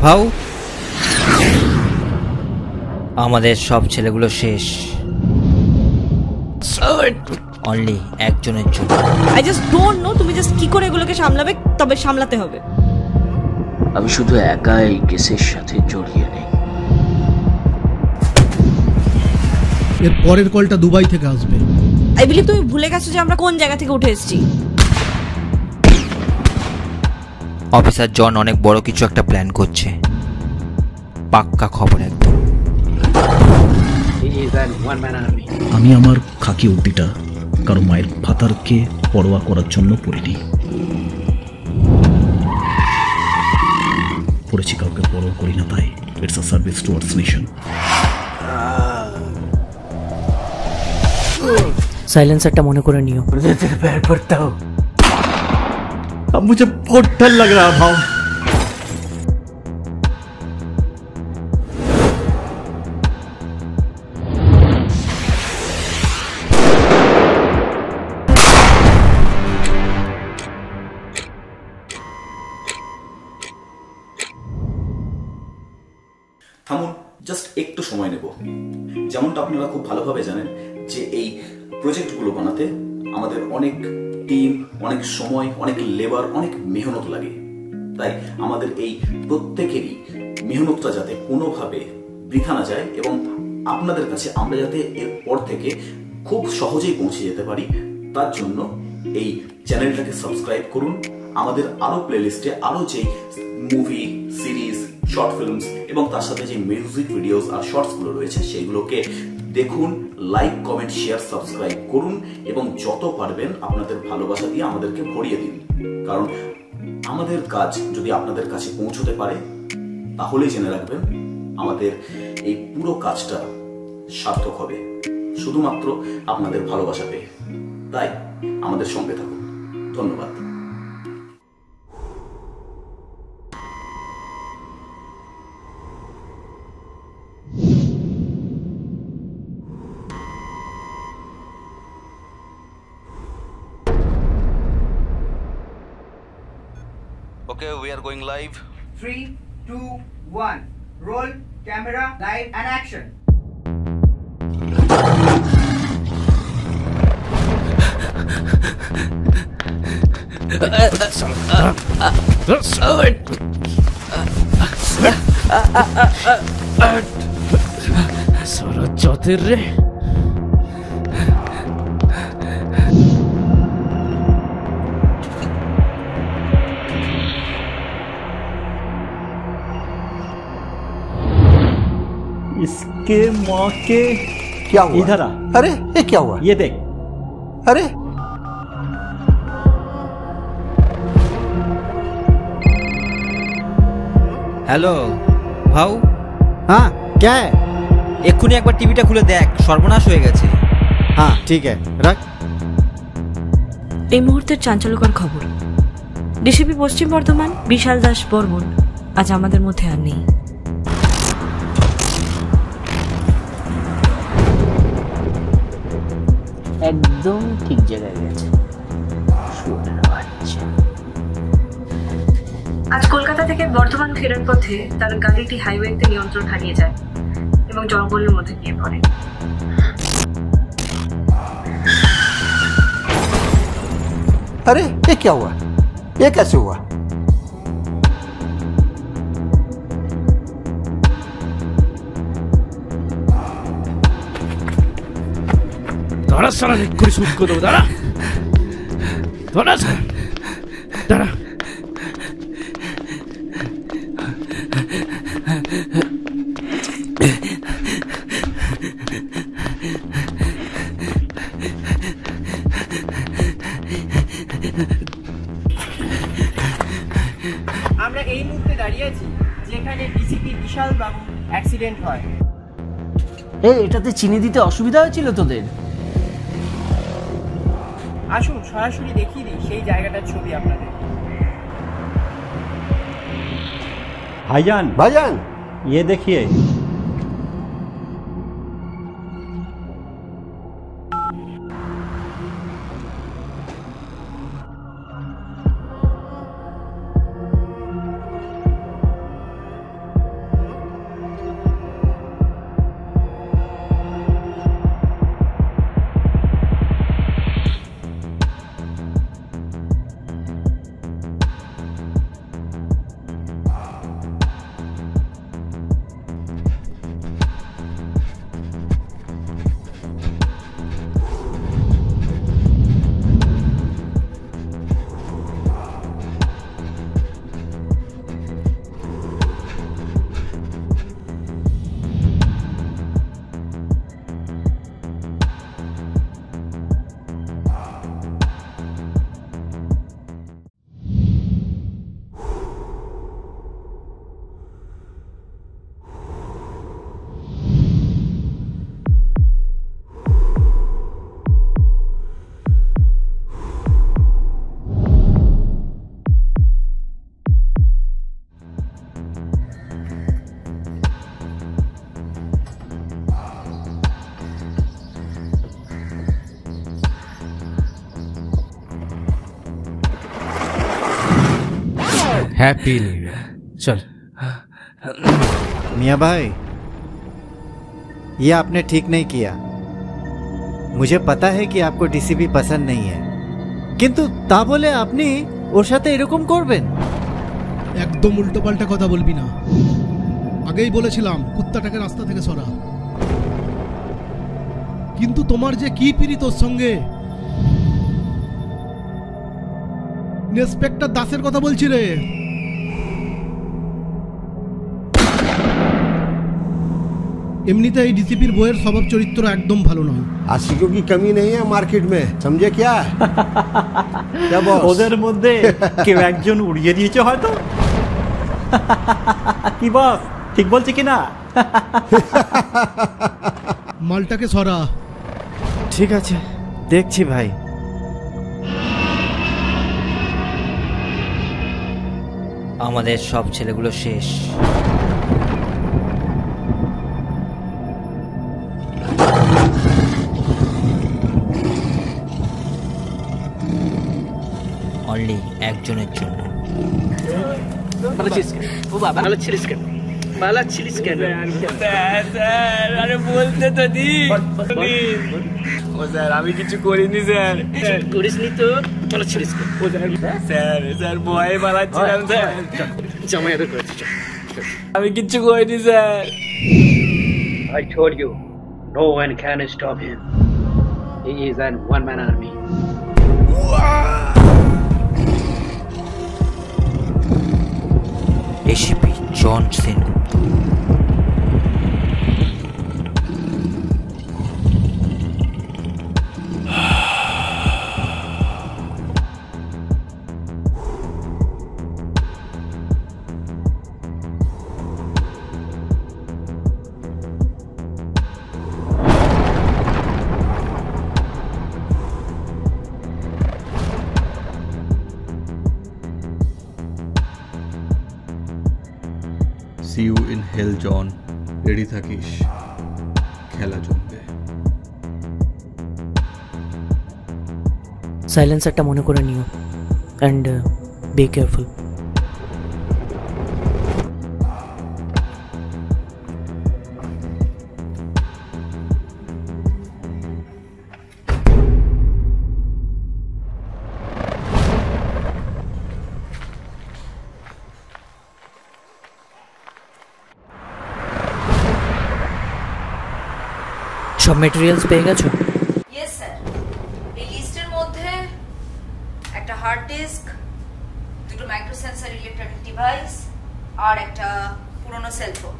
ভাউ, আমাদের সব ছেলেগুলো শেষ, অনলি একজনের জন্য। আই জাস্ট ডোন্ট নো তুমি জাস্ট কি করে এগুলোকে সামলাবে, তবে সামলাতে হবে। আমি শুধু একাই কেসের সাথে জড়িয়ে নেই। এর পরের কলটা দুবাই থেকে আসবে। আই বিলিভ তুমি ভুলে গেছো যে আমরা কোন জায়গা থেকে উঠে এসেছি। অফিসার জন অনেক বড় কিছু একটা প্ল্যান করছে, পাক্কা খবর একদম। আমি আমার খাকি উর্দিটা কারো মায়ের ভাতারকে পরোয়া করার জন্য পড়িনি, পড়েছি কাউকে পরোয়া করি না, তাই it's a service towards nation. साइलेंसरটা মনে করে নিও। বের করতে हो। अब मुझे बहुत डर लग रहा है भाव। থামুন, জাস্ট একটু সময় নেব। যেমনটা আপনারা খুব ভালোভাবে জানেন যে এই প্রজেক্টগুলো বানাতে আমাদের অনেক টিম, অনেক সময়, অনেক লেবার, অনেক মেহনত লাগে। তাই আমাদের এই প্রত্যেকেরই মেহনতটা যাতে কোনোভাবে বৃথা না যায় এবং আপনাদের কাছে আমরা যাতে এরপর থেকে খুব সহজেই পৌঁছে যেতে পারি, তার জন্য এই চ্যানেলটাকে সাবস্ক্রাইব করুন। আমাদের আরো প্লেলিস্টে আরো যে মুভি, সিরিজ, শর্ট ফিল্মস এবং তার সাথে যে মিউজিক ভিডিওস আর শর্টস গুলো রয়েছে সেগুলোকে দেখুন, লাইক, কমেন্ট, শেয়ার, সাবস্ক্রাইব করুন এবং যত পারবেন আপনাদের ভালোবাসা দিয়ে আমাদেরকে ভরিয়ে দিন। কারণ আমাদের কাজ যদি আপনাদের কাছে পৌঁছতে পারে তাহলেই জেনে রাখবেন আমাদের এই পুরো কাজটা সার্থক হবে শুধুমাত্র আপনাদের ভালোবাসা পেয়ে। তাই আমাদের সঙ্গে থাকুন। ধন্যবাদ। Okay, we are going live. 3, 2, 1. Roll, camera, live, and action. সারা চতের রে। इसके माँ के क्या हुआ? इधर आ। अरे ये क्या हुआ? ये देख। अरे হ্যালো ভাউ। हाँ क्या है? এক্ষুনি একবার টিভিটা খুলে দেখ, সর্বনাশ হয়ে গেছে। हाँ ठीक है रख। এই মুহূর্তের চাঞ্চল্যকর খবর, ডিসিপি পশ্চিম বর্ধমান বিশাল দাস বর্মন আজ আমাদের মধ্যে আর নেই। একদম ঠিক জায়গায় গেছে। আজ কলকাতা থেকে বর্ধমান ফেরার পথে তার গাড়িটি হাইওয়েতে নিয়ন্ত্রণ হারিয়ে যায় এবং জঙ্গলের মধ্যে গিয়ে পড়ে। अरे ये क्या हुआ? ये कैसे हुआ? দাঁড়া সারা নেট করে শুট করে দেবো। দাঁড়া দাঁড়া দাঁড়া। আমরা এই মুহূর্তে দাঁড়িয়ে আছি যেখানে ডিসিপি বিশাল বাবু অ্যাক্সিডেন্ট হয়। এটাতে চিনি দিতে অসুবিধা হয়েছিল তোদের? আসুন সরাসরি দেখিয়ে দিই সেই জায়গাটার ছবি আপনাদের। भाईजान भाईजान ये देखिए। Happy new year. चल मियाँ भाई, ये आपने ठीक नहीं किया। मुझे पता है कि आपको डीसीपी पसंद नहीं है, কিন্তু তা বলে আপনি ওর সাথে এরকম করবেন? একদম উল্টোপাল্টা কথা বলবি না। আগেই বলেছিলাম কুত্তাটাকে রাস্তা থেকে সরা। কিন্তু তোমার যে কি পিড়ি তোর সঙ্গে। ইন্সপেক্টর দাসের কথা বলছি রে। এমনিতে এই ডিসিপির বইয়ের স্বভাব চরিত্র একদম ভালো নয়। आशिकों की कमी नहीं है मार्केट में, समझे क्या? क्या बॉस? ওদের মধ্যে কেউ একজন উড়িয়ে দিয়েছে হয়তো। কি বস, ঠিক বলছি কিনা? মালটাকে সরা। ঠিক আছে, দেখছি ভাই। আমাদের সব ছেলেগুলো শেষ। অনলি একজনের জন্য। আরে বলতে তো দি। ও স্যার আমি কিছু করিনি স্যার। করিসনি তো? স্যার স্যার ভয়ে পালাচ্ছিলাম স্যার। জামাই আদর করেছি। আমি কিছু করিনি sir. I told you, no one can stop him. He is an one-man army. ACP John Sengupta. See you in hell, John. Ready থাকিস, খেলা জমবে। সাইলেন্সারটা মনে করে নিও অ্যান্ড বি কেয়ারফুল। সব মেটেরিয়ালস পেয়ে গেছো? Yes sir. এই লিস্টের মধ্যে একটা হার্ড ডিস্ক, দুটো মাইক্রোসেন্সর ইলেকট্রনিক ডিভাইস আর একটা পুরনো সেলফোন।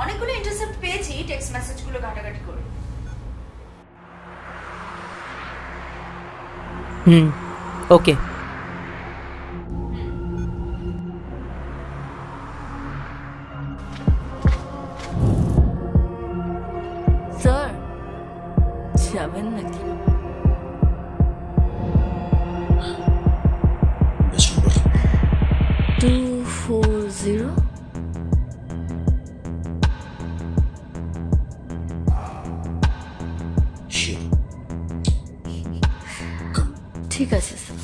অনেকগুলো ইন্টারসেপ্ট পেয়েছি টেক্সট মেসেজগুলো ঘাটাঘাটি করে। ওকে। স্যার যাবেন নাকি? টু 240 ঠিক আছে sir.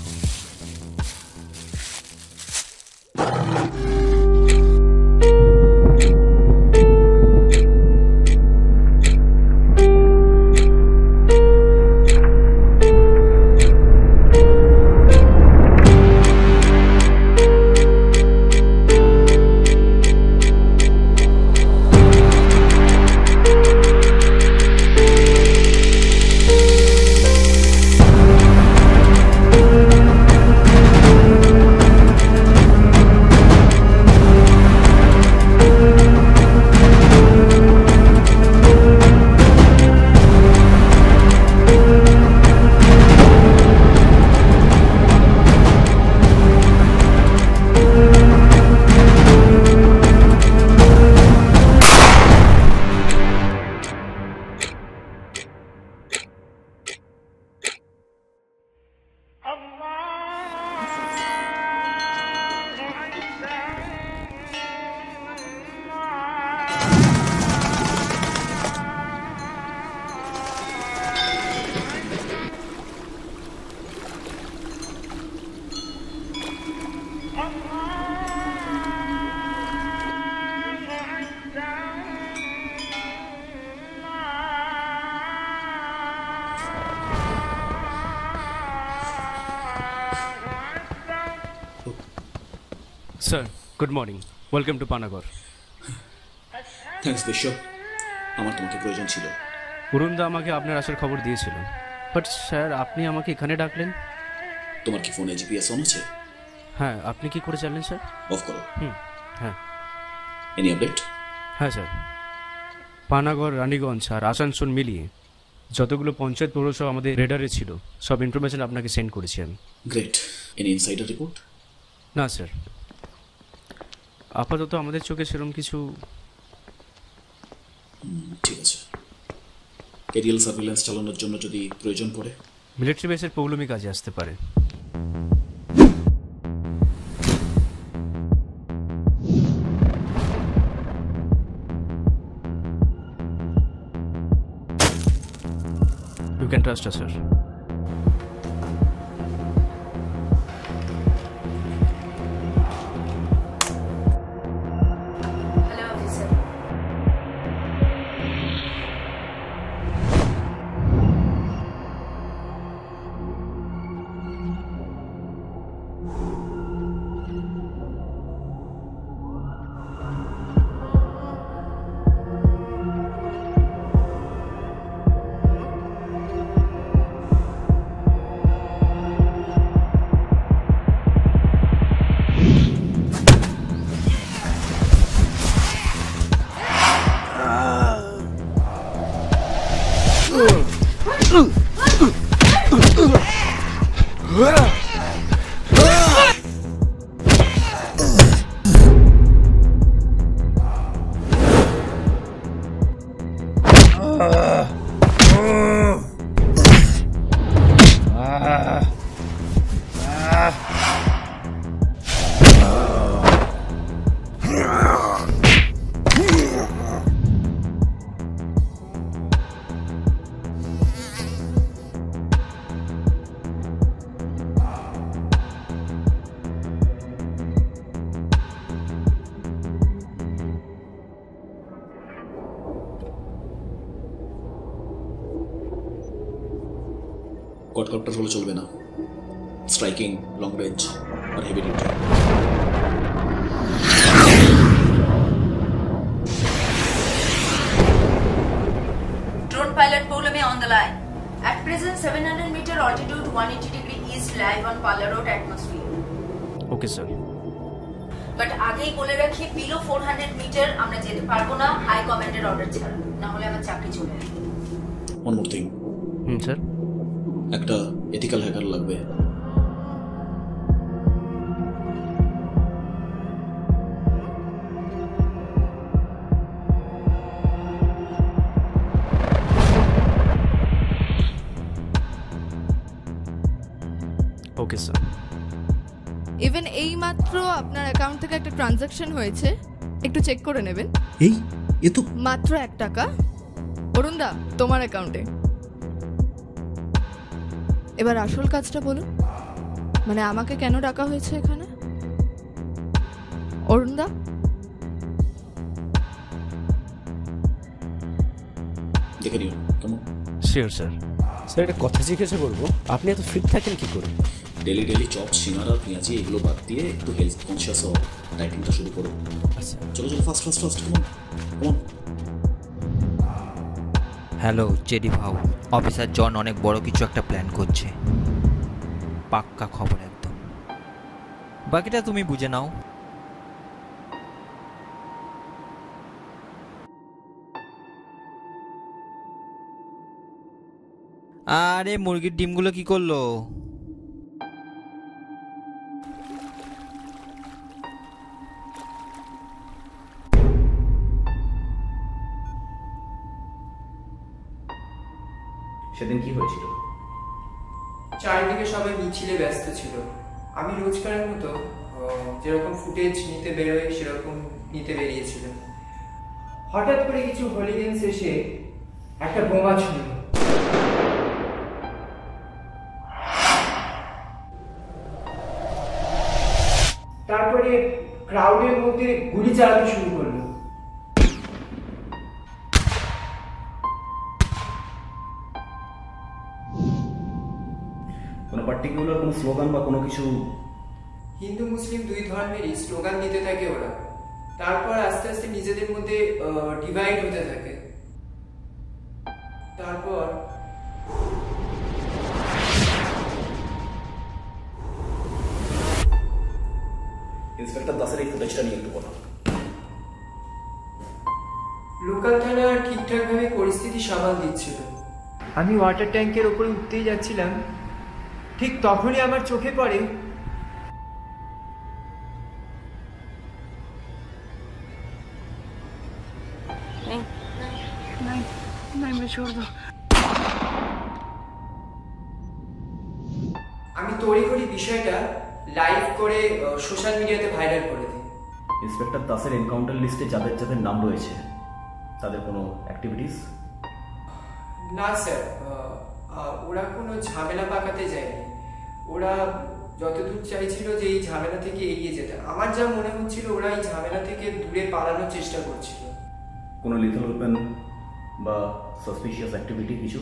Sir good morning, welcome to Panagarh. Thanks বিশ্বপ, আমার তোমাকে প্রয়োজন ছিল। অরুণদা আমাকে আপনার আসার খবর দিয়েছিল, বাট স্যার আপনি আমাকে এখানে ডাকলেন। তোমার কি ফোনে জিপিএস অন আছে? হ্যাঁ, আপনি কি করে জানলেন স্যার? অফ করো। হ্যাঁ। Any update? হ্যাঁ স্যার, পানাগড়, রানীগঞ্জ আর আসানসোল মিলিয়ে যতগুলো পঞ্চায়েত পৌরসভা আমাদের রেডারে ছিল সব ইনফরমেশন আপনাকে সেন্ড করেছি আমি। গ্রেট। Any insider report? না স্যার, আপাতত আমাদের চোখে সেরকম কিছু। ঠিক আছে, এরিয়াল সার্ভিলেন্স চালানোর জন্য যদি প্রয়োজন পড়ে মিলিটারি বেসের পৌলমি কাজে আসতে পারে। You can trust us, sir. Hello, officer. Quadcopter হলে চলবে না, স্ট্রাইকিং, লং রেঞ্জ আর heavy duty. Drone pilot Poulami on the line. At present, 700 meter altitude, 180 degree east, live on Palla Road atmosphere. Okay, sir. But আগেই বলে রাখি, below 400 metre আমরা যেতে পারবো না, হাই কমান্ডের অর্ডার ছাড়া, না হলে আমার চাকরি চলে যাবে। One more thing. স্যার, একটা এথিক্যাল হ্যাকার লাগবে। Okay sir. ইভেন এই মাত্র আপনার অ্যাকাউন্ট থেকে একটা ট্রানজাকশন হয়েছে, একটু চেক করে নেবেন। এ তো মাত্র 1 টাকা। অরুণদা, তোমার অ্যাকাউন্টে। এবার আসল কাজটা বলুন, মানে আমাকে কেন ডাকা হয়েছে এখানে? অরুণদা, দেখে নিও কেমন। Sure sir. স্যার, একটা কথা জিজ্ঞাসা করবো, আপনি এত ফিট থাকেন কি করে? ডেলি চপ, সিঙ্গারা, পেঁয়াজি এগুলো বাদ দিয়ে একটু হেলথ কনসিয়াস হও, ডাইটিংটা শুরু করো। আচ্ছা, চলো ফাস্ট কেমন। হ্যালো জেডি ভাউ, অফিসার জন অনেক বড় কিছু একটা প্ল্যান করছে, পাক্কা খবর একদম। বাকিটা তুমি বুঝে নাও। আরে মুরগির ডিমগুলো কি করলো? সেদিন কি হয়েছিল? চারিদিকে সবাই মিছিলে ব্যস্ত ছিল। আমি রোজকারের মতো যেরকম ফুটেজ নিতে বেরোয় সেরকম নিতে বেরিয়েছিলাম। হঠাৎ করে কিছু হলিগেন্স এসে একটা বোমা ছুঁড়ল। তারপরে ক্রাউডের মধ্যে গুলি চালাতে শুরু করলো। কোনো পার্টিকুলার কোনো স্লোগান বা কোনো কিছু হিন্দু মুসলিম দুই ধর্মেরই স্লোগান দিতে থাকে ওরা, তারপর আস্তে আস্তে নিজেদের মধ্যে ডিভাইড হতে থাকে। তারপর ইন্সপেক্টর দাসের এই ফুটেজটা নিয়ে একটু বলো। লোকাল থানা ঠিকঠাক ভাবে পরিস্থিতি সামাল দিচ্ছিল। আমি ওয়াটার ট্যাঙ্কের উপরে উঠতেই যাচ্ছিলাম, ঠিক তখনই আমার চোখে পড়ে আমি তড়িঘড়ি বিষয়টা লাইভ করে সোশ্যাল মিডিয়াতে ভাইরাল করে দিই। ইন্সপেক্টর দাসের এনকাউন্টার লিস্টে যাদের যাদের নাম রয়েছে তাদের কোনো অ্যাক্টিভিটিস? না স্যার, ওরা কোনো ঝামেলা পাকাতে যায়নি। ওরা যতদূর চাইছিল যে এই ঝামেলা থেকে এগিয়ে যেতে, আমার যা মনে হচ্ছিল ওরা এই ঝামেলা থেকে দূরে পালানোর চেষ্টা করছিল। কোনো লিথল ওয়েপন বা সাসপিশিয়াস অ্যাক্টিভিটি কিছু?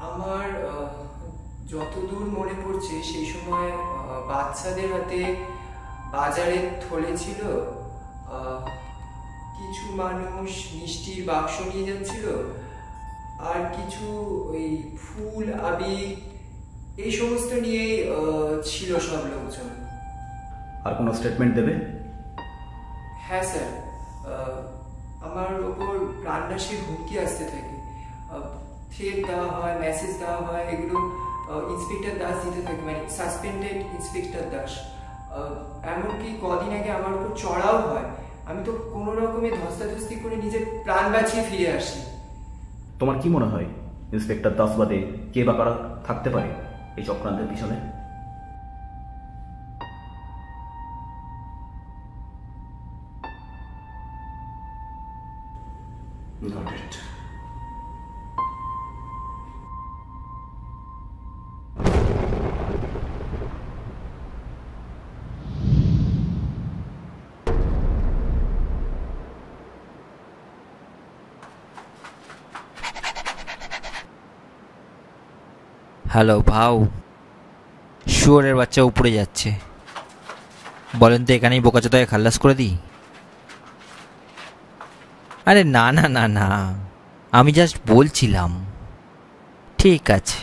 আমার যতদূর মনে পড়ছে সেই সময় বাচ্চাদের হাতে বাজারের থলে ছিল, কিছু মানুষ মিষ্টির বাক্স নিয়ে যাচ্ছিল, আর কিছু ওই ফুল আবির এই সমস্ত নিয়ে ছিল সব লোকজন। আর কোনো স্টেটমেন্ট দেবে? হ্যাঁ স্যার, আমার ওপর প্রাণনাশের হুমকি আসতে থাকে, থ্রেট দেওয়া হয়, মেসেজ দেওয়া হয়, এগুলো ইন্সপেক্টর দাস দিতে থাকে, মানে সাসপেন্ডেড ইন্সপেক্টর দাস। এমনকি কদিন আগে আমার উপর চড়াও হয়। আমি তো কোনো রকমে ধস্তাধস্তি করে নিজের প্রাণ বাঁচিয়ে ফিরে আসি। তোমার কি মনে হয় ইন্সপেক্টর দাস বাদে কে বা কারা থাকতে পারে এই চক্রান্তের পিছনে? Got it. হ্যালো ভাউ, শুয়োরের বাচ্চা উপরে যাচ্ছে, বলেন তো এখানেই বোকাচোদাকে খাল্লাস করে দিই? আরে না না না না, আমি জাস্ট বলছিলাম। ঠিক আছে।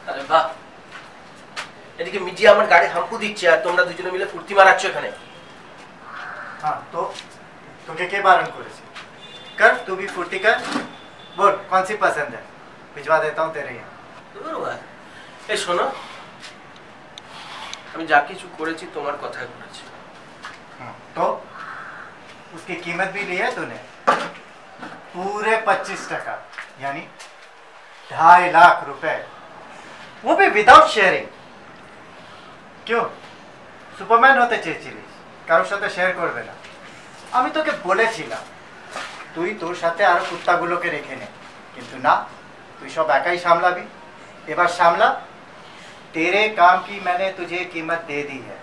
আরে বাহ, এদিকে মিডিয়া আমার গাড়ি হাম্পু দিচ্ছে আর তোমরা দুজনে মিলে ফুর্তি মারাচ্ছ এখানে। हाँ तो तुझे क्या बारण करेছে? कर तू भी फुर्ती कर, बोल कौन सी पसंद है, भिजवा देता हूँ तेरे यहाँ। এই শোনো, আমি যা কিছু করেছি তোমার কথাই করেছি। तो उसकी कीमत भी ली है तूने, पूरे 25%, यानी 2.5 लाख रुपए, वो भी विदाउट शेयरिंग। क्यों সুপারম্যান হতে চেয়েছিলিস, কারোর সাথে শেয়ার করবে না? আমি তোকে বলেছিলাম তুই তোর সাথে আর কুত্তাগুলোকে রেখে নে, কিন্তু না, তুই সব একাই সামলাবি। এবার সামলা, तेरे काम की मैंने तुझे कीमत दे दी है।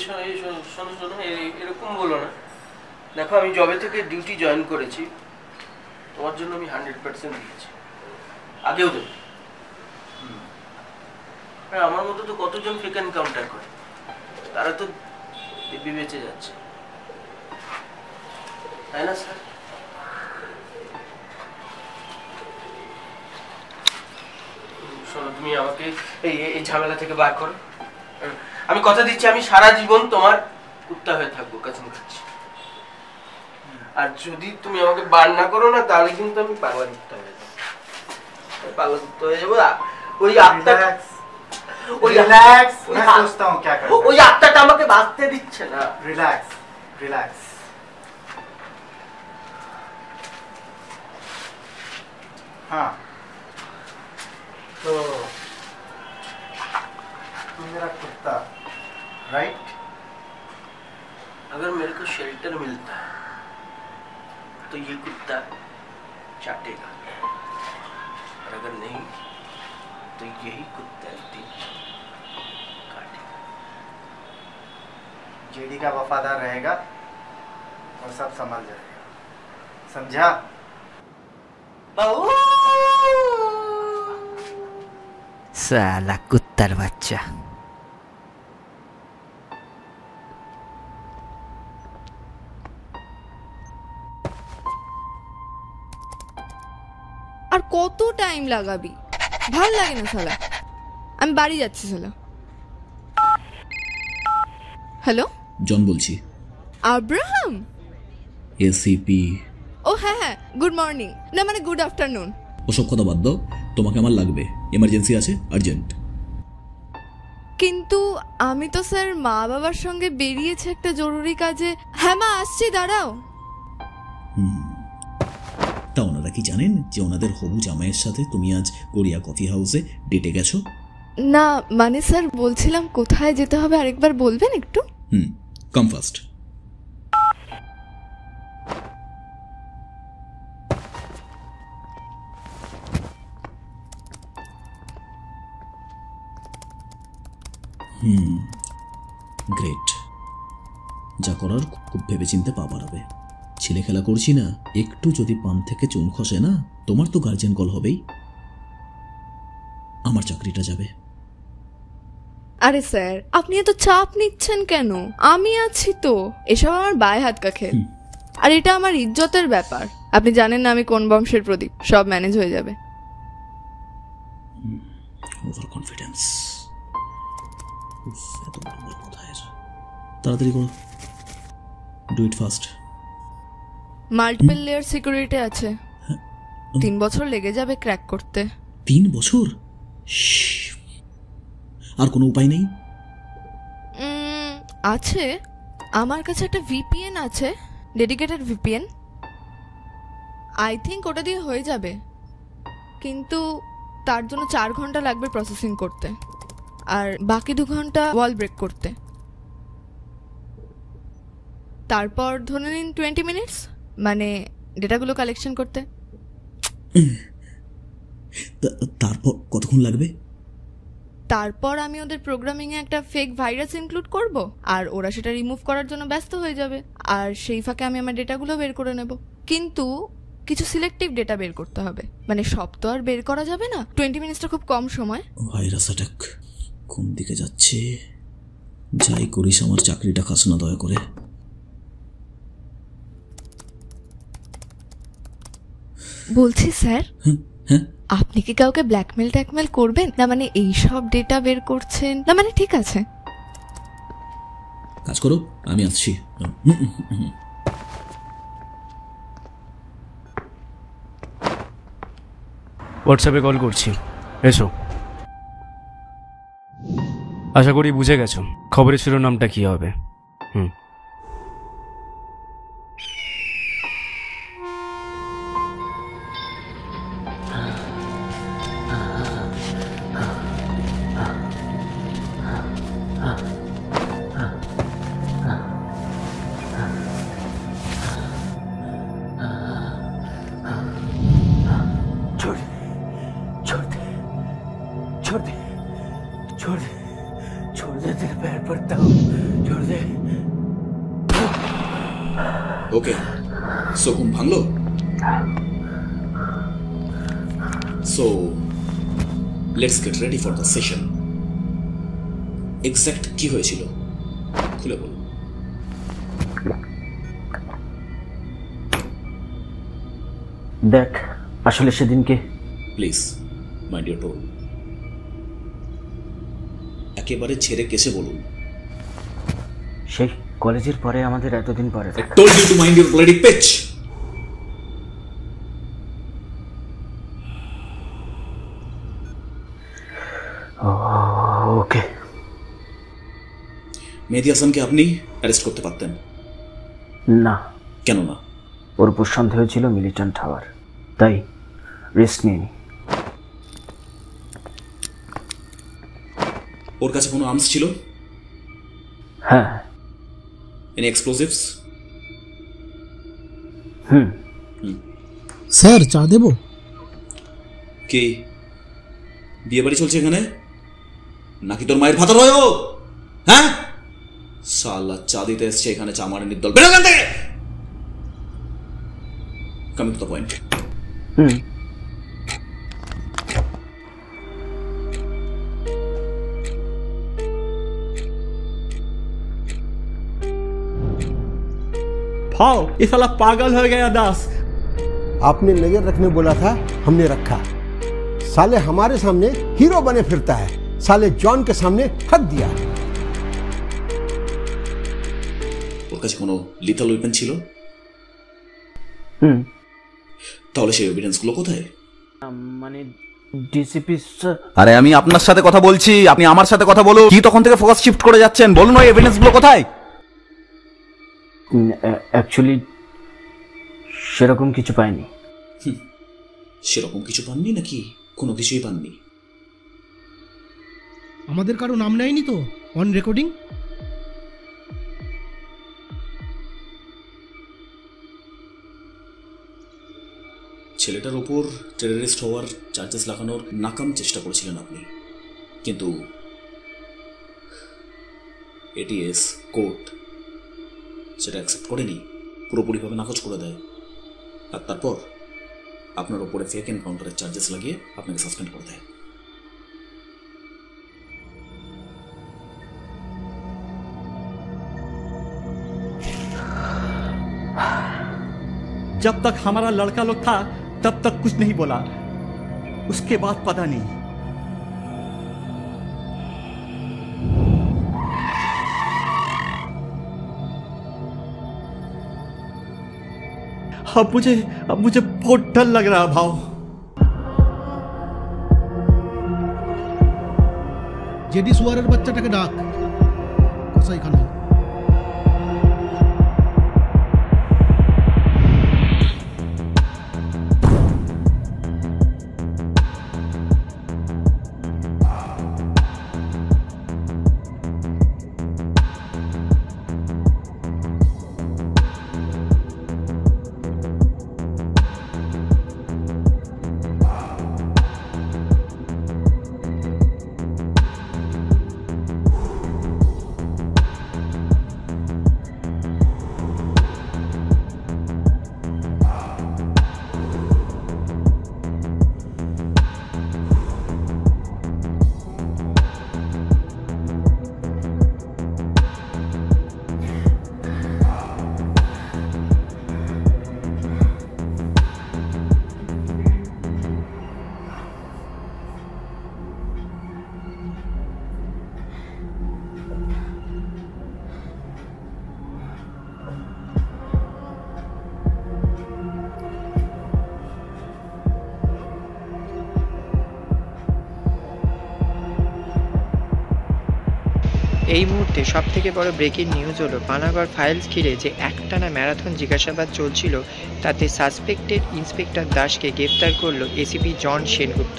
শোনো শোনো, এরকম বলো না। দেখো, আমি জবে থেকে ডিউটি জয়েন করেছি, তোমার জন্য আমি 100% দিয়েছি, আগেও দেবো। আমার মতো তো কতজন ফেক এনকাউন্টার করে, তারা তো দিব্যি বেঁচে যাচ্ছে, তাই না স্যার? শোনো, তুমি আমাকে এই ঝামেলা থেকে বার করো। আমি কথা দিচ্ছি, আমি সারা জীবন তোমার কুত্তা হয়ে থাকবো, কাছে খাচ্ছি। আর যদি তুমি আমাকে বার না করো না, তাহলে কিন্তু আমি পাগলা কুত্তা হয়ে যাবো, পাগলা কুত্তা হয়ে যাবো। ওই আত্মাটা, রিল্যাক্স, मैं सोचता हूँ क्या करना है। ওই আত্মাটা আমাকে বাঁচতে দিচ্ছে না। Relax relax. हाँ तो तू मेरा कुत्ता, राइट? अगर मेरे को शेल्टर मिलता है तो ये कुत्ता चाटेगा, और अगर नहीं तो यही कुत्ता दिन काटेगा। जेडी का वफादार रहेगा और सब संभल जाएगा, समझा? সালা কুত্তার বাচ্চা। আর কত টাইম লাগাবি? ভাল লাগে না শালা, আমি বাড়ি যাচ্ছি শালা। হ্যালো, জন বলছি। আব্রাহাম? এসিপি। ও হ্যাঁ হ্যাঁ, গুড মর্নিং, না মানে গুড আফটারনুন। ওসব কথা বাদ দাও, তোমাকে আমার লাগবে, এমার্জেন্সি আছে, আর্জেন্ট। কিন্তু আমি তো স্যার মা বাবার সঙ্গে বেরিয়েছি একটা জরুরি কাজে। হ্যাঁ মা, আসছি, দাঁড়াও। তা ওনারা কি জানেন যে ওনাদের হবু জামাইয়ের সাথে তুমি আজ গড়িয়া কফি হাউসে ডেটে গেছো? না মানে স্যার বলছিলাম কোথায় যেতে হবে আরেকবার বলবেন একটু? কাম ফাস্ট। গ্রেট, যা করার খুব ভেবেচিন্তে পা বাড়াবে। ছেলে খেলা করছি না, একটু যদি পান থেকে চুন খসে না, তোমার তো গার্জিয়ান কল হবেই, আমার চাকরিটা যাবে। আরে স্যার আপনি এত চাপ নিচ্ছেন কেন? আমি আছি তো, এসব আমার বায় হাত কাখে। আর এটা আমার ইজ্জতের ব্যাপার, আপনি জানেন না আমি কোন বংশের প্রদীপ, সব ম্যানেজ হয়ে যাবে। ওভার কনফিডেন্স, এত বড় কোথায়? তাড়াতাড়ি করো, do it fast. Multiple layer security আছে, 3 বছর লেগে যাবে ক্র্যাক করতে। 3 বছর? আর কোনো উপায় নেই? আছে, আমার কাছে একটা ভিপিএন আছে, ডেডিকেটেড ভিপিএন। আই থিঙ্ক ওটা দিয়ে হয়ে যাবে, কিন্তু তার জন্য 4 ঘন্টা লাগবে প্রসেসিং করতে, আর বাকি 2 ঘন্টা ওয়াল ব্রেক করতে। তারপর ধরে নিন 20 মিনিটস, মানে ডেটাগুলো কালেকশন করতে। তারপর কতক্ষণ লাগবে? তারপর আমি ওদের প্রোগ্রামিং এ একটা ফেক ভাইরাস ইনক্লুড করব, আর ওরা সেটা রিমুভ করার জন্য ব্যস্ত হয়ে যাবে, আর সেই ফাঁকে আমি আমার ডেটাগুলো বের করে নেব। কিন্তু কিছু সিলেক্টিভ ডেটা বের করতে হবে, মানে সব তো আর বের করা যাবে না, 20 মিনিটসটা খুব কম সময়। ভাইরাস অ্যাটাক কোন দিকে যাচ্ছে? যাই করিস আমার চাকরিটা খাস না দয়া করে। বলছি স্যার, আপনি কি কাউকে ব্ল্যাকমেল ট্যাকমেল করবেন না? মানে এই সব ডেটা বের করছেন না, মানে ঠিক আছে কাজ করো, আমি আসছি। হোয়াটসঅ্যাপে কল করছি, এসো। আশা করি বুঝে গেছো খবরের শিরোনামটা কি হবে। ওকে, সো ঘুম ভাঙলো? So let's get ready for the session. Exact কি হয়েছিল খুলে বলো। দেখ, আসলে সেদিনকে প্লিজ মাইন্ড ইওর টোন, একেবারে ছেড়ে কেসে বলুন। সেই কলেজের পরে আমাদের এতদিন পরে I told you to mind your bloody pitch. ওকে। মেহেদী হাসানকে আপনি অ্যারেস্ট করতে পারতেন না। কেন না? ওর উপর সন্দেহ ছিল মিলিট্যান্ট টাওয়ার, তাই রিস্ক নিইনি। ওর কাছে কোনো আর্মস ছিল? হ্যাঁ। Any explosives? স্যার চা দেব? কি বিয়ে বাড়ি চলছে এখানে নাকি তোর মায়ের ভাতার হয়? হ্যাঁ, শালা চা দিতে এসছে এখানে, চা মারানির দল। বেরো এখান থেকে। Coming to the point. भाव ये साला पागल हो गया दास। आपने नजर रखने बोला था, हमने रखा। साले हमारे सामने हीरो बने फिरता है, साले जॉन के सामने हक दिया। ওর কাছে কোনো লিথাল ওয়েপন ছিল? তাহলে সেই এভিডেন্সগুলো কোথায়? মানে ডিসিপি স্যার। আরে আমি আপনার সাথে কথা বলছি, আপনি আমার সাথে কথা বলুন। কি তখন থেকে ফোকাস শিফট করে যাচ্ছেন? বলুন ওই এভিডেন্সগুলো কোথায়? অ্যাকচুয়ালি সেরকম কিছু পাইনি। সেরকম কিছু পাননি নাকি কোনো কিছুই পাননি? আমাদের কারো নাম নেয়নি তো অন রেকর্ডিং? ছেলেটার ওপর টেররিস্ট হওয়ার চার্জেস লাগানোর নাকাম চেষ্টা করেছিলেন আপনি, কিন্তু এটিএস কোর্ট সেটা অ্যাকসেপ্ট করেনি, পুরোপুরিভাবে নাকচ করে দেয়। আর তারপর আপনার ওপরে ফেক এনকাউন্টারের চার্জেস লাগিয়ে আপনাকে সাসপেন্ড করে দেয়। जब तक हमारा लड़का लोग था तब तक कुछ नहीं बोला, उसके बाद पता नहीं। अब मुझे बहुत डर लग रहा है भाव। জেডি সুয়ারের বাচ্চাটাকে ডাক কসাইখানায়। এই মুহূর্তে সবথেকে বড় ব্রেকিং নিউজ হলো পানাগড় ফাইলস ঘিরে যে একটানা ম্যারাথন জিজ্ঞাসাবাদ চলছিল তাতে সাসপেক্টেড ইন্সপেক্টর দাসকে গ্রেফতার করল এসিপি জন সেনগুপ্ত।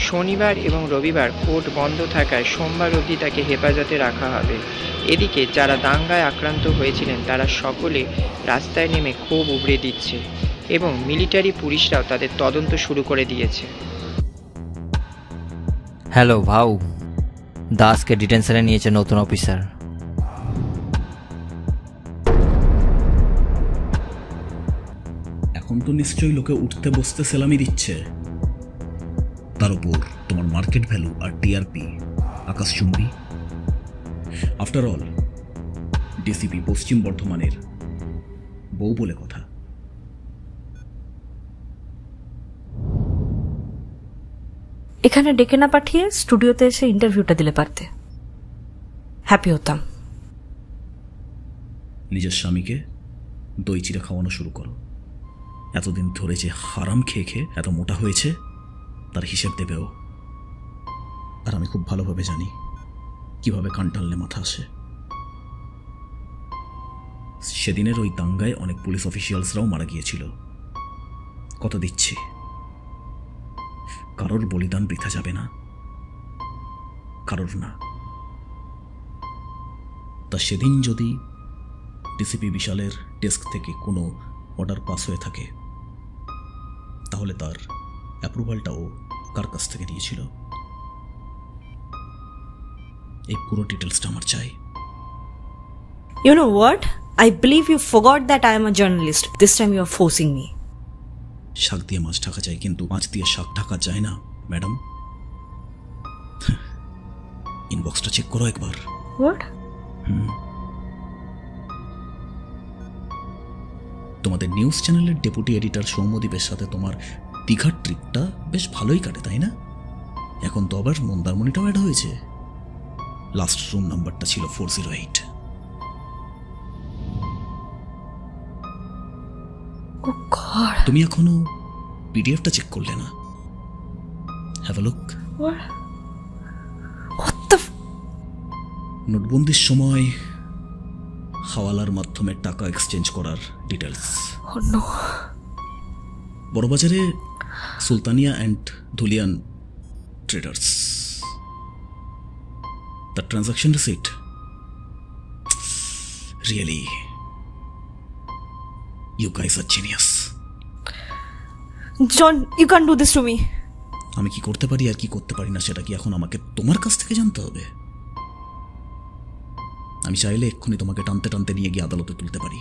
শনিবার এবং রবিবার কোর্ট বন্ধ থাকায় সোমবার অবধি তাকে হেফাজতে রাখা হবে। এদিকে যারা দাঙ্গায় আক্রান্ত হয়েছিলেন তারা সকলে রাস্তায় নেমে ক্ষোভ উগড়ে দিচ্ছে এবং মিলিটারি পুলিশরাও তাদের তদন্ত শুরু করে দিয়েছে। হ্যালো ভাউ, দাসকে ডিটেনশনে নিয়েছে নতুন অফিসার। এখন তো নিশ্চয়ই লোকে উঠতে বসতে সেলামি দিচ্ছে, তার উপর তোমার মার্কেট ভ্যালু আর টিআরপি আকাশচুম্বী। আফটার অল ডিসিপি পশ্চিম বর্ধমানের বউ বলে কথা। এখানে ডেকে না পাঠিয়ে স্টুডিওতে এসে ইন্টারভিউটা দিলে পারতে, হ্যাপি হতাম। নিজের স্বামীকে দই চিড়া খাওয়ানো শুরু করো। এতদিন ধরে যে হারাম খেয়ে খেয়ে এত মোটা হয়েছে তার হিসেব দেবেও। আর আমি খুব ভালোভাবে জানি কিভাবে কান টানলে মাথা আসে। সেদিনের ওই দাঙ্গায় অনেক পুলিশ অফিসিয়ালসরাও মারা গিয়েছিল। কথা দিচ্ছি কারোর বলিদান বৃথা যাবে না, কারোর না। তা সেদিন যদি ডিসিপি বিশালের ডেস্ক থেকে কোনো অর্ডার পাস হয়ে থাকে তাহলে তার অ্যাপ্রুভালটাও কার কাছ থেকে নিয়েছিল এই পুরো ডিটেলসটা আমার চাই। You know what? I believe you forgot that I am a journalist. This time you are forcing me. শাক দিয়ে মাছ ঢাকা যায় কিন্তু মাছ দিয়ে শাক ঢাকা যায় না ম্যাডাম। ইনবক্সটা চেক করো একবার। What? তোমাদের নিউজ চ্যানেলের ডেপুটি এডিটর সৌম্যদীপের সাথে তোমার দীঘার ট্রিপটা বেশ ভালোই কাটে, তাই না? এখন তো আবার মন্দারমণিটাও অ্যাড হয়েছে। লাস্ট রুম নাম্বারটা ছিল 408। তুমি এখনো পিডিএফটা চেক করলে না? Have a look. নোটবন্দির সময় হাওয়ালার মাধ্যমে টাকা এক্সচেঞ্জ করার ডিটেলস। বড়বাজারে Sultania and Dhulian traders. The transaction receipt. Really you guys are genius. John, you can do this to me. আমি কি করতে পারি আর কি করতে পারি না সেটা কি এখন আমাকে তোমার কাছ থেকে জানতে হবে? আমি চাইলে এক্ষুনি তোমাকে টানতে টানতে নিয়ে গিয়ে আদালতে তুলতে পারি,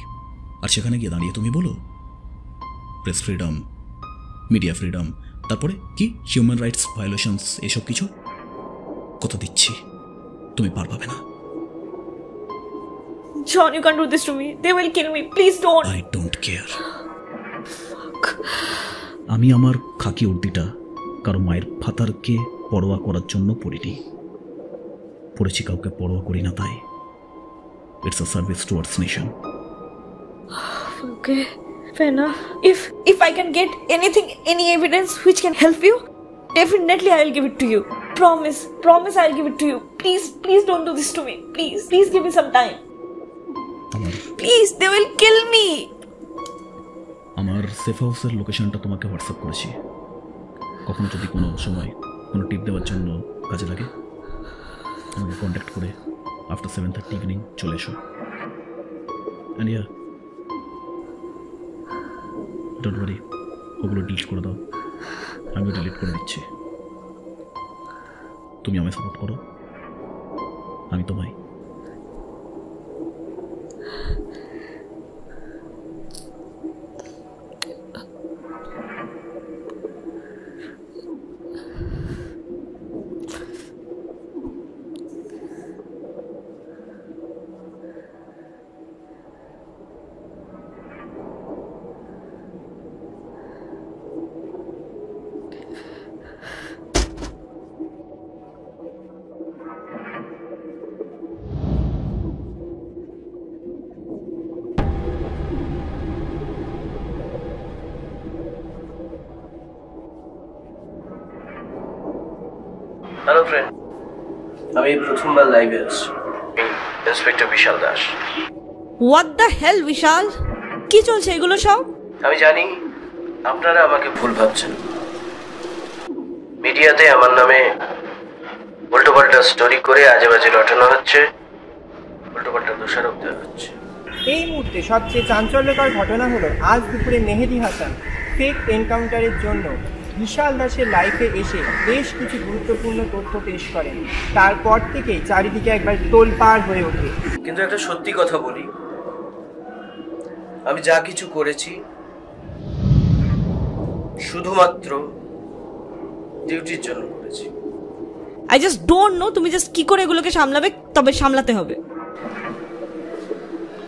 আর সেখানে গিয়ে দাঁড়িয়ে তুমি বলো প্রেস ফ্রিডম, মিডিয়া ফ্রিডম, তারপরে কি হিউম্যান রাইটস ভায়োলেশনস, এসব কিছু। কথা দিচ্ছি তুমি পার পাবে না। John, you can't do this to me. They will kill me. Please don't. I don't care. আমি আমার খাকি উর্দিটা কারো মায়ের ফাতারকে পরোয়া করার জন্য পড়িনি, পড়েছি কাউকে পরোয়া করি না তাই। It's a service towards nation. Okay, fair enough. If I can get anything, any evidence which can help you, definitely I will give it to you. Promise I'll give it to you. Please don't do this to me. Please give me some time. Please, they will kill me. আমার safe হাউসের লোকেশনটা তোমাকে WhatsApp করেছি। কখনো যদি কোনো সময় কোনো টিপ দেওয়ার জন্য কাজে লাগে আমাকে কন্ট্যাক্ট করে আফটার 7:30 ইভিনিং চলে এসো। অ্যান্ড ইয়া, ডোন্ট ওয়ারি, ওগুলো ডিলিট করে দাও, আমিও ডিলিট করে দিচ্ছি। তুমি আমায় সাপোর্ট করো, আমি তোমায়। হ্যালো ফ্রেন্ড, আমি প্রথমবার লাইভে আসছি। Inspector Bishal Das. What the hell, Bishal? কি চলছে এগুলো সব? আমি জানি আপনারা আমাকে ভুল ভাবছেন। মিডিয়াতে আমার নামে উল্টোপাল্টা স্টোরি করে আজে বাজে রটানো হচ্ছে, উল্টোপাল্টা দোষারোপ দেওয়া হচ্ছে। এই মুহূর্তে সবচেয়ে চাঞ্চল্যকর ঘটনা হলো আজ দুপুরে মেহেদী হাসান ফেক এনকাউন্টারের জন্য বিশাল দাসের লাইফে এসে বেশ কিছু গুরুত্বপূর্ণ তথ্য পেশ করেন। তারপর থেকেই চারিদিকে একবার তোলপাড় হয়ে ওঠে। কিন্তু একটা সত্যি কথা বলি, আমি যা কিছু করেছি শুধুমাত্র ডিউটির জন্য করেছি। I just don't know তুমি জাস্ট কি করে এগুলোকে সামলাবে, তবে সামলাতে হবে।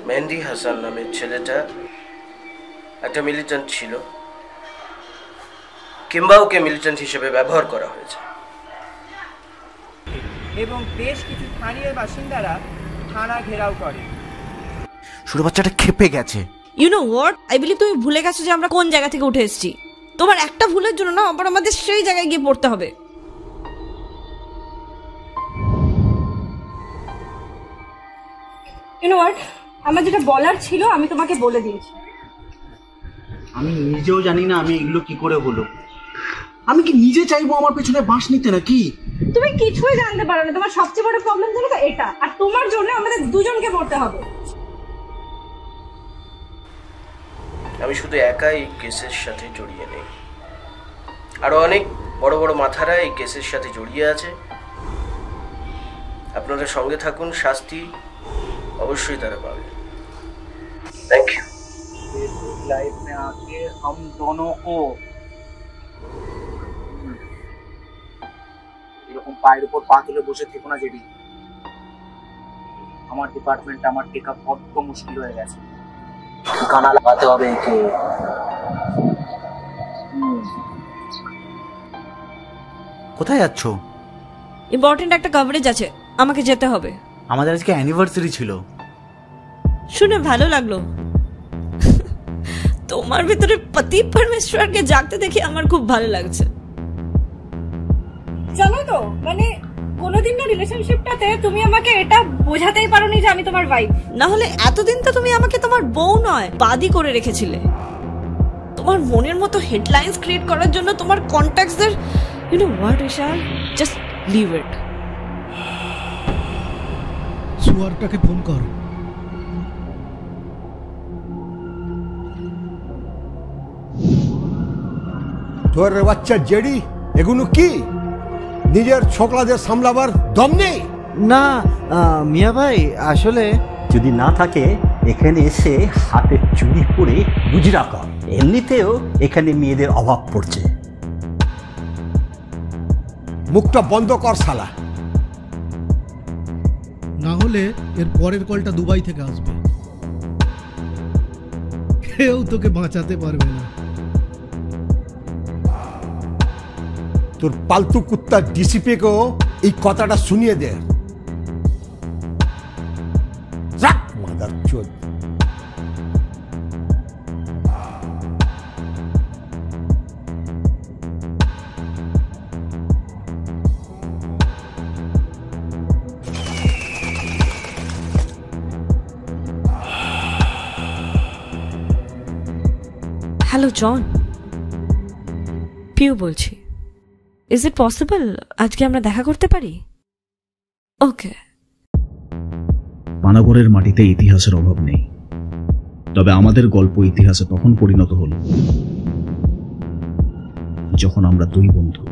মেহেদী হাসান নামের ছেলেটা একটা মিলিটেন্ট ছিল, কিংবা ওকে মিলিটেন্ট হিসেবে ব্যবহার করা হয়েছে, এবং বেশ কিছু স্থানীয় বাসিন্দারা থানা ঘেরাও করে। ছোট বাচ্চাটা খেপে গেছে। You know what, I believe তুমি ভুলে গেছো যে আমরা কোন জায়গা থেকে উঠে এসেছি। তোমার একটা ভুলের জন্য না আবার আমাদের সেই জায়গায় গিয়ে পড়তে হবে। ইউ নো হোয়াট, আমার যেটা বলার ছিল আমি তোমাকে বলে দিয়েছি। আমি নিজেও জানি না আমি এগুলো কি করে হলো। আমি কি নিজে চাইবো আমার পেছনে বাঁশ নিতে নাকি? তুমি কিছুই জানতে পারো না। তোমার সবচেয়ে বড় প্রবলেম জানো তো এটা, আর তোমার জন্য আমাদের দুজনকে পড়তে হবে। আমি শুধু একাই এই কেসের সাথে জড়িয়ে নেই, আরো অনেক বড় বড় মাথারা এই কেসের সাথে জড়িয়ে আছে। আপনারা সঙ্গে থাকুন, শাস্তি অবশ্যই তারা পাবে। Thank you. लाइफ में आके हम दोनों को এরকম পায়ের উপর পা তুলে বসে থেকো না জেডি। আমার ডিপার্টমেন্ট আমার টেকআপ বড্ড মুশকিল হয়ে গেছে। ঠিকানা লাগাতে হবে একে। কোথায় যাচ্ছ? ইম্পর্টেন্ট একটা কভারেজ আছে, আমাকে যেতে হবে। আমাদের আজকে অ্যানিভার্সারি ছিল। শুনে ভালো লাগলো। তোমার ভিতরে পতি পরমেশ্বরকে জাগতে দেখে আমার খুব ভালো লাগছে। জানো তো, মানে কোনোদিন না রিলেশনশিপটাতে তুমি আমাকে এটা বোঝাতেই পারোনি যে আমি তোমার ওয়াইফ। না হলে এতদিন তো তুমি আমাকে তোমার বউ নয় বাদী করে রেখেছিলে। তোমার মনের মতো হেডলাইন্স ক্রিয়েট করার জন্য তোমার কন্ট্যাক্টসদের you know what Vishal, just leave it. সুয়ারটাকে ফোন কর। তোর বাচ্চা জেডি এগুলো কি নিজের ছোকরাদের সামলাবার দম নেই? না মিয়া ভাই, আসলে যদি না থাকে এখানে এসে হাতে চুরি করে বুঝরা কর। এমনিতেও এখানে মেয়েদের অভাব পড়ছে। মুখটা বন্ধ কর শালা। না হলে এর পরের কলটা দুবাই থেকে আসবে, কেউ তোকে বাঁচাতে পারবে না। তোর পালতু কুত্তা ডিসিপি কেও এই কথাটা শুনিয়ে দে। মাদারচোদ। হ্যালো জন, পিউ বলছি। ইজ ইট পসিবল আজকে আমরা দেখা করতে পারি? ওকে। পানাগড়ের মাটিতে ইতিহাসের অভাব নেই, তবে আমাদের গল্প ইতিহাসে তখন পরিণত হল যখন আমরা দুই বন্ধু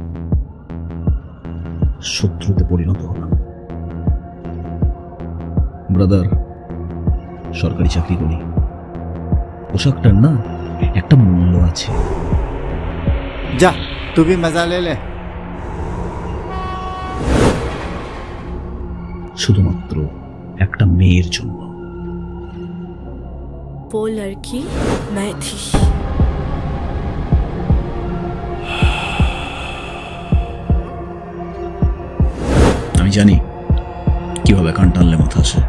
শত্রুতে পরিণত হলাম। ব্রাদার, সরকারি চাকরি করি, পোশাকটার না একটা মূল্য আছে। যা তুই भी मजा ले ले। শুধুমাত্র একটা মেয়ের জন্য। वो लड़की मैं थी। আমি জানি কিভাবে কান টানলে মাথা আসে।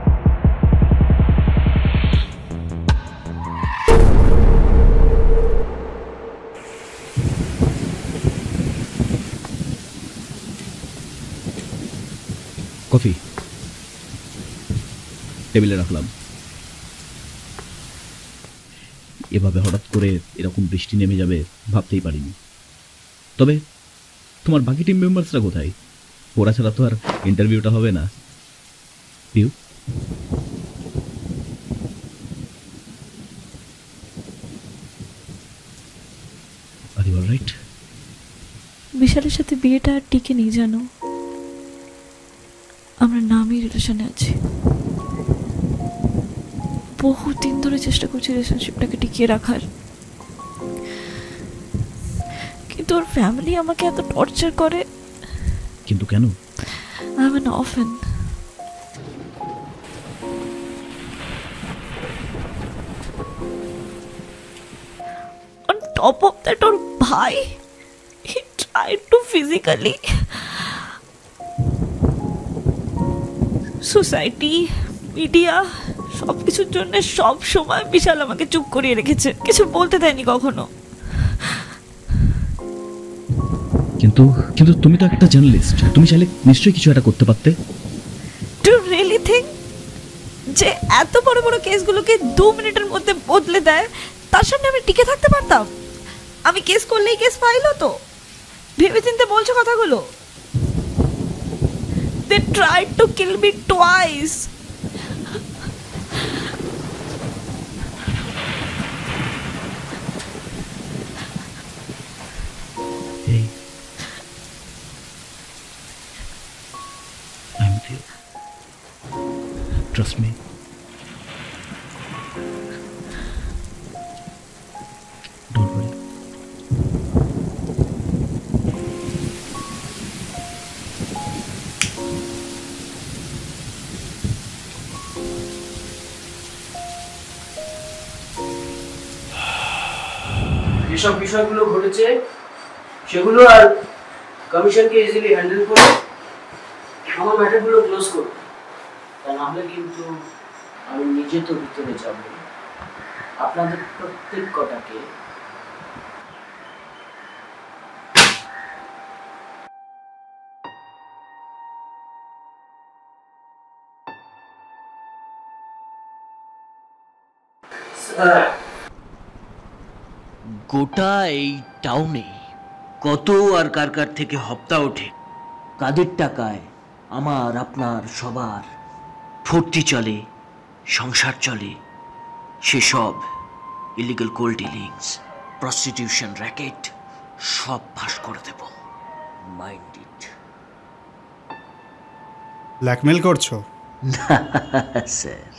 কফি টেবিলে রাখলাম। এভাবে হঠাৎ করে এরকম বৃষ্টি নেমে যাবে ভাবতেই পারিনি। তবে তোমার বাকি টিম মেম্বার্সরা কোথায়? ওরা ছাড়া তো আর ইন্টারভিউটা হবে না। Piu, are you alright? বিশালের সাথে বিয়েটা আর টিকে নেই জানো। আমরা নামই রিলেশনে আছি। বহুদিন ধরে চেষ্টা করছি রিলেশনশিপটাকে টিকিয়ে রাখার, কিন্তু ওর ফ্যামিলি আমাকে এত টর্চার করে। কিন্তু কেন? I am an orphan. On top of that ওর ভাই he tried to physically. Society, media, সবকিছুর জন্য সব সময় বিশাল আমাকে চুপ করিয়ে রেখেছে, কিছু বলতে দেয়নি কখনো। কিন্তু কিন্তু তুমি তো একটা জার্নালিস্ট, তুমি চাইলে নিশ্চয়ই কিছু একটা করতে পারতে। ডু রিয়েলি থিঙ্ক যে এত বড় বড় কেসগুলোকে 2 মিনিটের মধ্যে বদলে দেয়, তার সামনে আমি টিকে থাকতে পারতাম? আমি কেস করলেই কেস ফাইল হতো। ভেবে চিন্তে বলছো কথাগুলো? They tried to kill me twice. Hey, I'm with you. Trust me. Don't worry. যেসব বিষয়গুলো ঘটেছে সেগুলো আর কমিশনকে ইজিলি হ্যান্ডেল করে আমার ম্যাটারগুলো ক্লোজ করো। তা নাহলে কিন্তু আমি নিজে তো ভিতরে যাব, আপনাদের প্রত্যেক কটাকে গোটা এই টাউনে কত আর কার কার থেকে হপ্তা ওঠে, কাদের টাকায় আমার আপনার সবার ফুর্তি চলে, সংসার চলে, সেসব illegal cold dealings, prostitution, racket সব ফাঁস করে দেব। Mind it. ব্ল্যাকমেল করছো? না স্যার,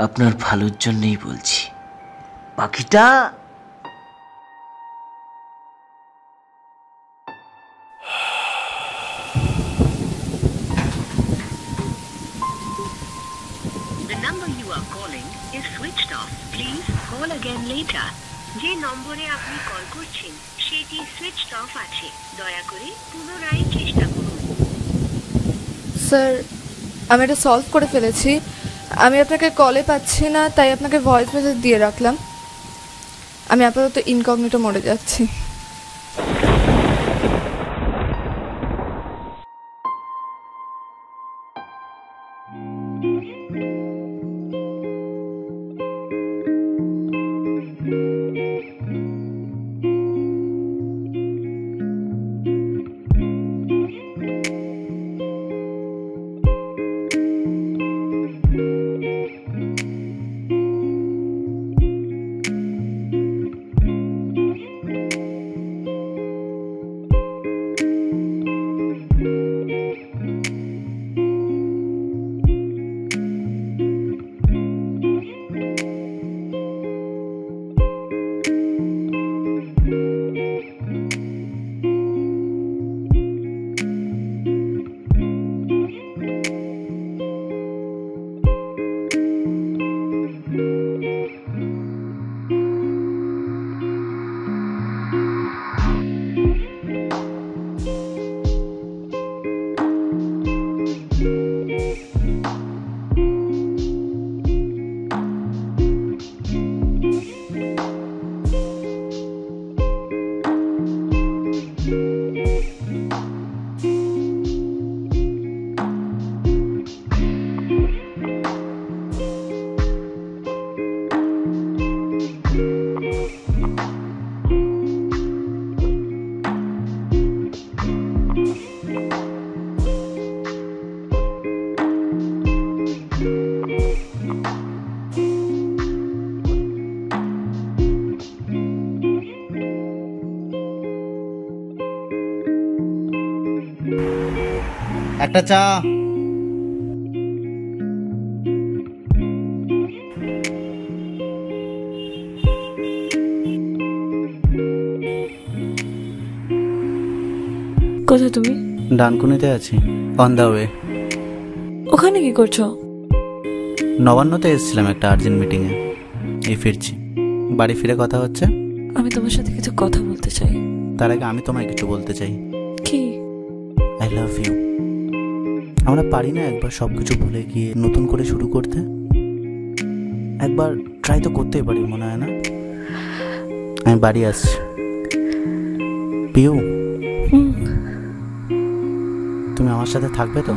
আপনার ভালোর জন্যই বলছি, বাকিটা যে নম্বরে আপনি কল করছেন সেটি সুইচড অফ আছে, দয়া করে পুনরায় চেষ্টা করুন। স্যার, আমি এটা সলভ করে ফেলেছি। আমি আপনাকে কলে পাচ্ছি না, তাই আপনাকে ভয়েস মেসেজ দিয়ে রাখলাম। আমি আপাতত ইনকগনিটো মোডে যাচ্ছি। একটা চা। কোথায় তুমি? ডানকুনিতে আছি, অন দা ওয়ে। ওখানে কি করছো? নবান্নতে এসেছিলাম একটা আর্জেন্ট মিটিংয়ে, এই ফিরছি। বাড়ি ফিরে কথা হচ্ছে। আমি তোমার সাথে কিছু কথা বলতে চাই। তার আগে আমি তোমায় কিছু বলতে চাই। কি? I love you. আমরা পারি না একবার সব কিছু ভুলে গিয়ে নতুন করে শুরু করতে? একবার ট্রাই তো করতেই পারি, মনে হয় না? আমি বাড়ি আসছি। পিউ, তুমি আমার সাথে থাকবে তো?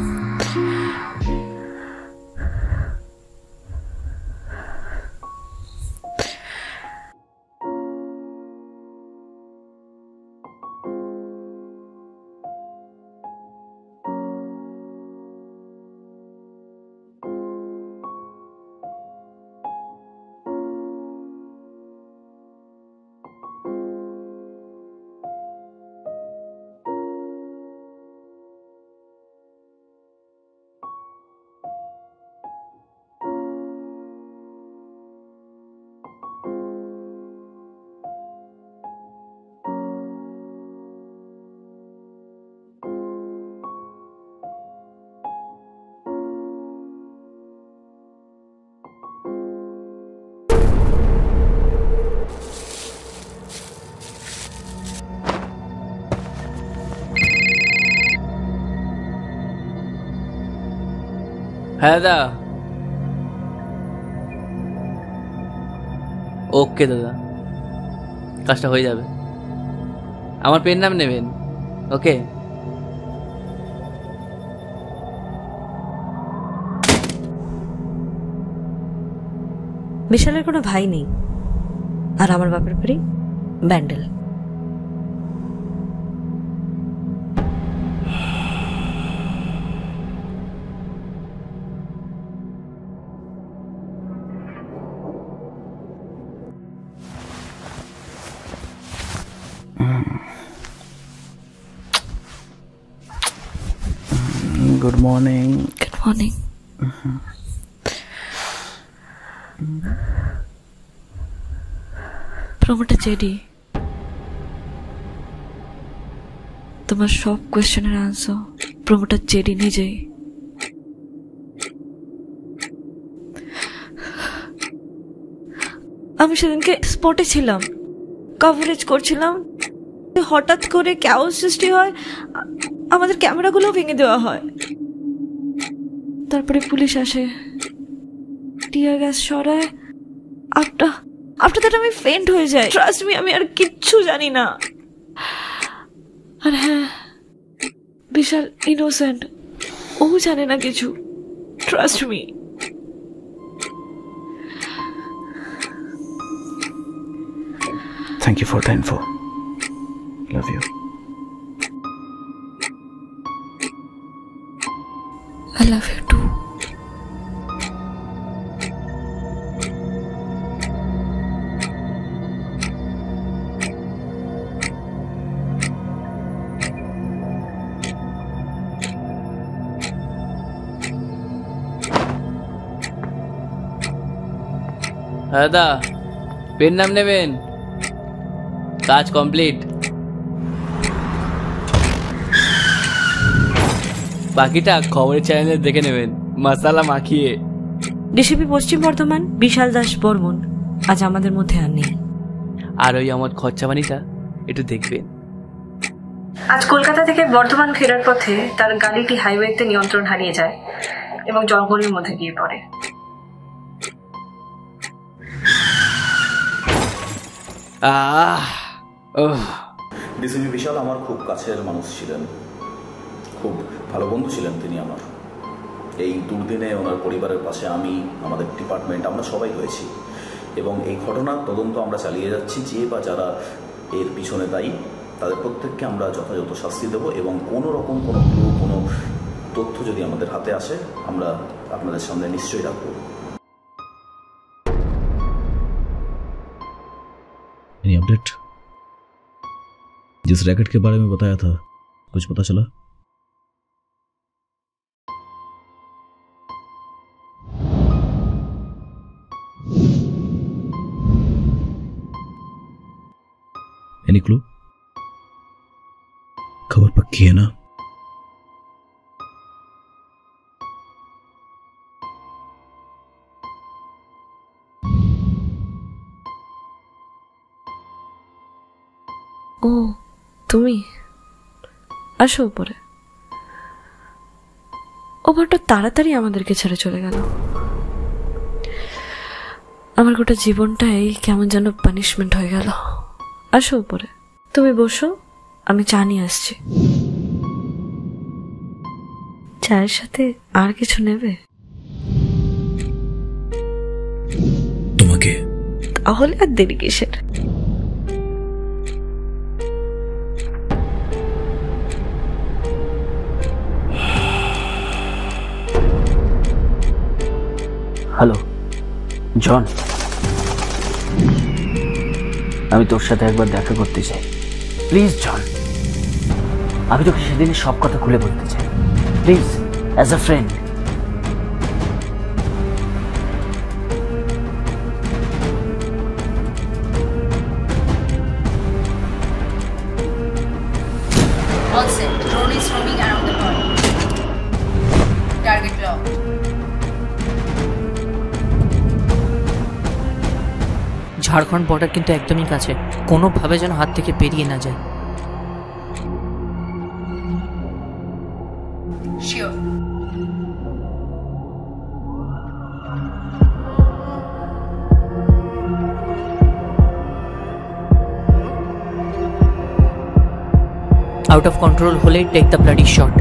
হ্যাঁ দাদা। ওকে দাদা, কাজটা হয়ে যাবে। আমার পেন নাম নেবেন? ওকে। বিশালের কোনো ভাই নেই, আর আমার বাপের বাড়ি Bandel. Good morning. Good morning. Promoter JD, তোমার সব কোয়েশ্চেনের আনসার প্রমোটার জেডি নিজেই। আমি সেদিনকে স্পটে ছিলাম, কভারেজ করছিলাম, হঠাৎ করে ক্যাওস সৃষ্টি হয়, আমাদের ক্যামেরাগুলো ভেঙে দেওয়া হয়। তারপরে পুলিশ আসে, টিয়ার গ্যাস সরায়। আফটার দ্যাট আমি ফেন্ট হয়ে যাই। ট্রাস্ট মি, আমি আর কিচ্ছু জানি না। আর হ্যাঁ, বিশাল ইনোসেন্ট, ও জানে না কিছু। Trust me. Thank you for the info. Love you. I love you too. দাদা, পেন নাম নেবেন? কাজ কমপ্লিট। বাকিটা খবরের চ্যানেলে দেখে নেবেন, মশালা মাখিয়ে। ডিসিপি পশ্চিম বর্ধমান বিশাল দাস বর্মন আজ আমাদের মধ্যে আর নেই। আর ওই আমার খরচাবানিটা একটু দেখবেন। আজ কলকাতা থেকে বর্ধমান ফেরার পথে তার গাড়িটি হাইওয়েতে নিয়ন্ত্রণ হারিয়ে যায় এবং জঙ্গলের মধ্যে গিয়ে পড়ে। ডিসিপি বিশাল আমার খুব কাছের মানুষ ছিলেন, খুব ভালো বন্ধু ছিলেন তিনি আমার। এই দুর্দিনে ওনার পরিবারের পাশে আমি, আমাদের ডিপার্টমেন্ট, আমরা সবাই হয়েছি এবং এই ঘটনার তদন্ত আমরা চালিয়ে যাচ্ছি। যে বা যারা এর পিছনে দায়ী তাদের প্রত্যেককে আমরা যথাযথ শাস্তি দেব এবং কোনো রকম কোনো ক্লু, কোনো তথ্য যদি আমাদের হাতে আসে আমরা আপনাদের সামনে নিশ্চয়ই রাখবো। Any update? जिस रैकेट के बारे में बताया था कुछ पता चला? Any clue? खबर पक्की है ना? ও তুমি আসো উপরে। ও বড্ড তাড়াতাড়ি আমাদেরকে ছেড়ে চলে গেল। আমার গোটা জীবনটাই কেমন যেন পানিশমেন্ট হয়ে গেল। আসো উপরে, তুমি বসো, আমি চা নিয়ে আসছি। চায়ের সাথে আর কিছু নেবে? তোমাকে। তাহলে আর দেরি কিসের? হ্যালো জন, আমি তোর সাথে একবার দেখা করতে চাই। প্লিজ জন, আমি তোকে সেদিনের সব কথা খুলে বলতে চাই। Please, as a friend. All set. Drone is roaming around the world. Target locked. Jharkhand border কিন্তু একদমই কাছে, কোনোভাবে যেন হাত থেকে বেরিয়ে না যায়। Sure. আউট অফ কন্ট্রোল হলেই টেক দ্য ব্লাডি শট।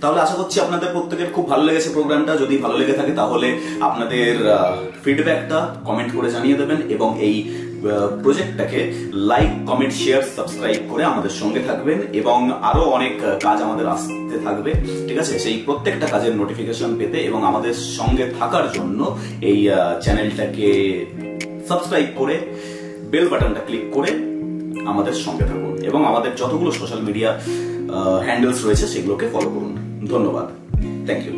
তাহলে আশা করছি আপনাদের প্রত্যেকের খুব ভালো লেগেছে প্রোগ্রামটা। যদি ভালো লেগে থাকে তাহলে আপনাদের ফিডব্যাকটা কমেন্ট করে জানিয়ে দেবেন এবং এই প্রজেক্টটাকে লাইক, কমেন্ট, শেয়ার, সাবস্ক্রাইব করে আমাদের সঙ্গে থাকবেন এবং আরো অনেক কাজ আমাদের আসতে থাকবে, ঠিক আছে? সেই প্রত্যেকটা কাজের নোটিফিকেশন পেতে এবং আমাদের সঙ্গে থাকার জন্য এই চ্যানেলটাকে সাবস্ক্রাইব করে বেল বাটনটা ক্লিক করে আমাদের সঙ্গে থাকুন এবং আমাদের যতগুলো সোশ্যাল মিডিয়া হ্যান্ডেলস রয়েছে সেগুলোকে ফলো করুন। ধন্যবাদ, থ্যাংক ইউ।